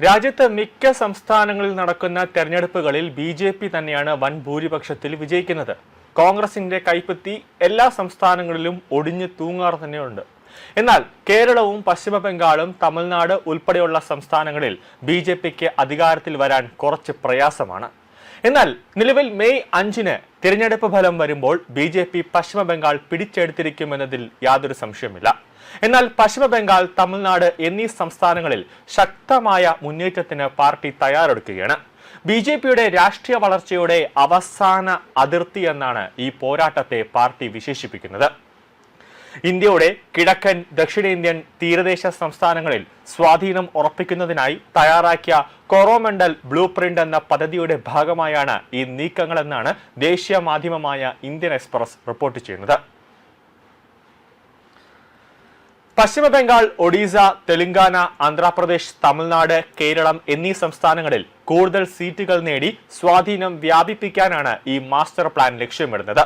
രാജ്യത്ത് മിക്ക സംസ്ഥാനങ്ങളിൽ നടക്കുന്ന തെരഞ്ഞെടുപ്പുകളിൽ ബി.ജെ.പി. തന്നെയാണ് വൻ ഭൂരിപക്ഷത്തിൽ വിജയിക്കുന്നത്. കോൺഗ്രസിന്റെ കൈപ്പത്തി എല്ലാ സംസ്ഥാനങ്ങളിലും ഒടിഞ്ഞു തൂങ്ങാറ് തന്നെയുണ്ട്. എന്നാൽ കേരളവും പശ്ചിമ ബംഗാളും തമിഴ്നാട് ഉൾപ്പെടെയുള്ള സംസ്ഥാനങ്ങളിൽ ബി.ജെ.പിക്ക് അധികാരത്തിൽ വരാൻ കുറച്ച് പ്രയാസമാണ്. എന്നാൽ നിലവിൽ മെയ് 5-ന് തിരഞ്ഞെടുപ്പ് ഫലം വരുമ്പോൾ ബി.ജെ.പി. പശ്ചിമ ബംഗാൾ പിടിച്ചെടുത്തിരിക്കുമെന്നതിൽ യാതൊരു സംശയമില്ല. എന്നാൽ പശ്ചിമ ബംഗാൾ, തമിഴ്നാട് എന്നീ സംസ്ഥാനങ്ങളിൽ ശക്തമായ മുന്നേറ്റത്തിന് പാർട്ടി തയ്യാറെടുക്കുകയാണ്. ബി.ജെ.പിയുടെ രാഷ്ട്രീയ വളർച്ചയുടെ അവസാന അതിർത്തി എന്നാണ് ഈ പോരാട്ടത്തെ പാർട്ടി വിശേഷിപ്പിക്കുന്നത്. ഇന്ത്യയുടെ കിഴക്കൻ, ദക്ഷിണേന്ത്യൻ തീരദേശ സംസ്ഥാനങ്ങളിൽ സ്വാധീനം ഉറപ്പിക്കുന്നതിനായി തയ്യാറാക്കിയ കൊറോമണ്ഡൽ ബ്ലൂ പ്രിന്റ് എന്ന പദ്ധതിയുടെ ഭാഗമായാണ് ഈ നീക്കങ്ങളെന്നാണ് ദേശീയ മാധ്യമമായ ഇന്ത്യൻ എക്സ്പ്രസ് റിപ്പോർട്ട് ചെയ്യുന്നത്. പശ്ചിമ ബംഗാൾ, ഒഡീസ, തെലങ്കാന, ആന്ധ്രാപ്രദേശ്, തമിഴ്നാട്, കേരളം എന്നീ സംസ്ഥാനങ്ങളിൽ കൂടുതൽ സീറ്റുകൾ നേടി സ്വാധീനം വ്യാപിപ്പിക്കാനാണ് ഈ മാസ്റ്റർ പ്ലാൻ ലക്ഷ്യമിടുന്നത്.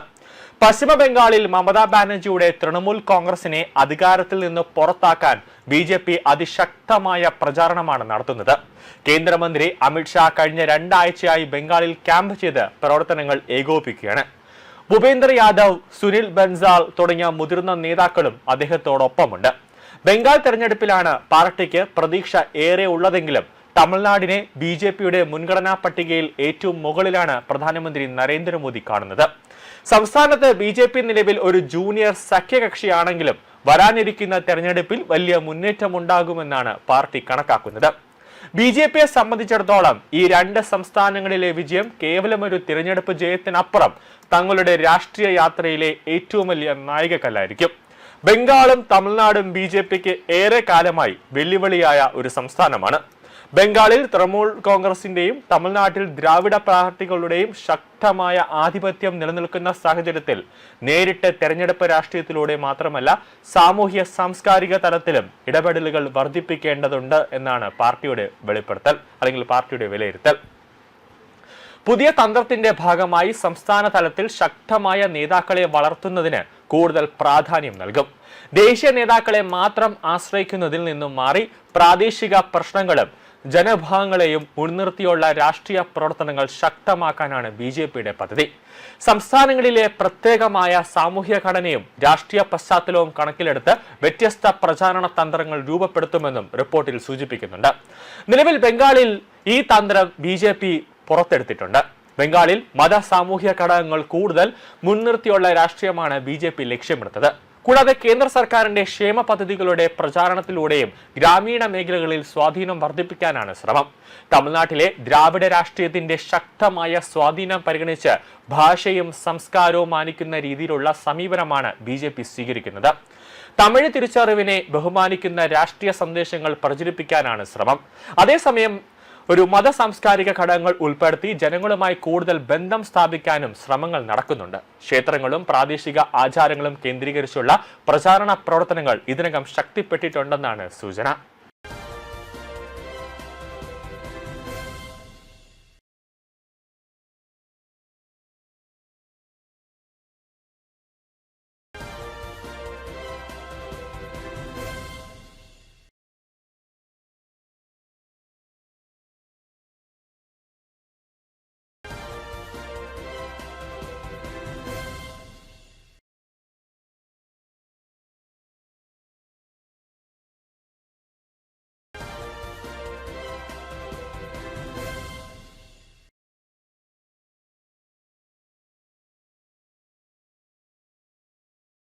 പശ്ചിമ ബംഗാളിൽ മമതാ ബാനർജിയുടെ തൃണമൂൽ കോൺഗ്രസിനെ അധികാരത്തിൽ നിന്ന് പുറത്താക്കാൻ ബി.ജെ.പി. അതിശക്തമായ പ്രചാരണമാണ് നടത്തുന്നത്. കേന്ദ്രമന്ത്രി അമിത്ഷാ കഴിഞ്ഞ 2 ആഴ്ചയായി ബംഗാളിൽ ക്യാമ്പ് ചെയ്ത് പ്രവർത്തനങ്ങൾ ഏകോപിപ്പിക്കുകയാണ്. ഭൂപേന്ദ്ര യാദവ്, സുനിൽ ബൻസാൽ തുടങ്ങിയ മുതിർന്ന നേതാക്കളും അദ്ദേഹത്തോടൊപ്പമുണ്ട്. ബംഗാൾ തെരഞ്ഞെടുപ്പിലാണ് പാർട്ടിക്ക് പ്രതീക്ഷ ഏറെ ഉള്ളതെങ്കിലും തമിഴ്നാടിനെ ബി.ജെ.പിയുടെ മുൻഗണനാ പട്ടികയിൽ ഏറ്റവും മുകളിലാണ് പ്രധാനമന്ത്രി നരേന്ദ്രമോദി കാണുന്നത്. സംസ്ഥാനത്ത് ബി.ജെ.പി. നിലവിൽ ഒരു ജൂനിയർ സഖ്യകക്ഷിയാണെങ്കിലും വരാനിരിക്കുന്ന തെരഞ്ഞെടുപ്പിൽ വലിയ മുന്നേറ്റമുണ്ടാകുമെന്നാണ് പാർട്ടി കണക്കാക്കുന്നത്. ബി.ജെ.പിയെ സംബന്ധിച്ചിടത്തോളം ഈ 2 സംസ്ഥാനങ്ങളിലെ വിജയം കേവലം ഒരു തിരഞ്ഞെടുപ്പ് ജയത്തിനപ്പുറം തങ്ങളുടെ രാഷ്ട്രീയ യാത്രയിലെ ഏറ്റവും വലിയ നാഴികക്കല്ലായിരിക്കും. ബംഗാളും തമിഴ്നാടും ബി.ജെ.പിക്ക് ഏറെ കാലമായി വെല്ലുവിളിയായ ഒരു സംസ്ഥാനമാണ്. ബംഗാളിൽ തൃണമൂൽ കോൺഗ്രസിന്റെയും തമിഴ്നാട്ടിൽ ദ്രാവിഡ പാർട്ടികളുടെയും ശക്തമായ ആധിപത്യം നിലനിൽക്കുന്ന സാഹചര്യത്തിൽ നേരിട്ട് തെരഞ്ഞെടുപ്പ് രാഷ്ട്രീയത്തിലൂടെ മാത്രമല്ല സാമൂഹ്യ സാംസ്കാരിക തലത്തിലും ഇടപെടലുകൾ വർദ്ധിപ്പിക്കേണ്ടതുണ്ട് എന്നാണ് പാർട്ടിയുടെ വെളിപ്പെടുത്തൽ അല്ലെങ്കിൽ പാർട്ടിയുടെ വിലയിരുത്തൽ. പുതിയ തന്ത്രത്തിന്റെ ഭാഗമായി സംസ്ഥാന തലത്തിൽ ശക്തമായ നേതാക്കളെ വളർത്തുന്നതിന് കൂടുതൽ പ്രാധാന്യം നൽകും. ദേശീയ നേതാക്കളെ മാത്രം ആശ്രയിക്കുന്നതിൽ നിന്നും മാറി പ്രാദേശിക പ്രശ്നങ്ങളും ജനവിഭാഗങ്ങളെയും മുൻനിർത്തിയുള്ള രാഷ്ട്രീയ പ്രവർത്തനങ്ങൾ ശക്തമാക്കാനാണ് ബി.ജെ.പിയുടെ പദ്ധതി. സംസ്ഥാനങ്ങളിലെ പ്രത്യേകമായ സാമൂഹ്യ ഘടനയും രാഷ്ട്രീയ പശ്ചാത്തലവും കണക്കിലെടുത്ത് വ്യത്യസ്ത പ്രചാരണ തന്ത്രങ്ങൾ രൂപപ്പെടുത്തുമെന്നും റിപ്പോർട്ടിൽ സൂചിപ്പിക്കുന്നുണ്ട്. നിലവിൽ ബംഗാളിൽ ഈ തന്ത്രം ബി.ജെ.പി. പുറത്തെടുത്തിട്ടുണ്ട്. ബംഗാളിൽ മത സാമൂഹ്യ ഘടകങ്ങൾ കൂടുതൽ മുൻനിർത്തിയുള്ള രാഷ്ട്രീയമാണ് ബി.ജെ.പി. ലക്ഷ്യമിടുന്നത്. കൂടാതെ കേന്ദ്ര സർക്കാരിന്റെ ക്ഷേമ പദ്ധതികളുടെ പ്രചാരണത്തിലൂടെയും ഗ്രാമീണ മേഖലകളിൽ സ്വാധീനം വർദ്ധിപ്പിക്കാനാണ് ശ്രമം. തമിഴ്നാട്ടിലെ ദ്രാവിഡ രാഷ്ട്രീയത്തിന്റെ ശക്തമായ സ്വാധീനം പരിഗണിച്ച് ഭാഷയും സംസ്കാരവും മാനിക്കുന്ന രീതിയിലുള്ള സമീപനമാണ് ബി.ജെ.പി. സ്വീകരിക്കുന്നത്. തമിഴ് തിരിച്ചറിവിനെ ബഹുമാനിക്കുന്ന രാഷ്ട്രീയ സന്ദേശങ്ങൾ പ്രചരിപ്പിക്കാനാണ് ശ്രമം. അതേസമയം ഒരു മത സാംസ്കാരിക ഘടകങ്ങൾ ഉൾപ്പെടുത്തി ജനങ്ങളുമായി കൂടുതൽ ബന്ധം സ്ഥാപിക്കാനും ശ്രമങ്ങൾ നടക്കുന്നുണ്ട്. ക്ഷേത്രങ്ങളും പ്രാദേശിക ആചാരങ്ങളും കേന്ദ്രീകരിച്ചുള്ള പ്രചാരണ പ്രവർത്തനങ്ങൾ ഇതിനകം ശക്തിപ്പെട്ടിട്ടുണ്ടെന്നാണ് സൂചന.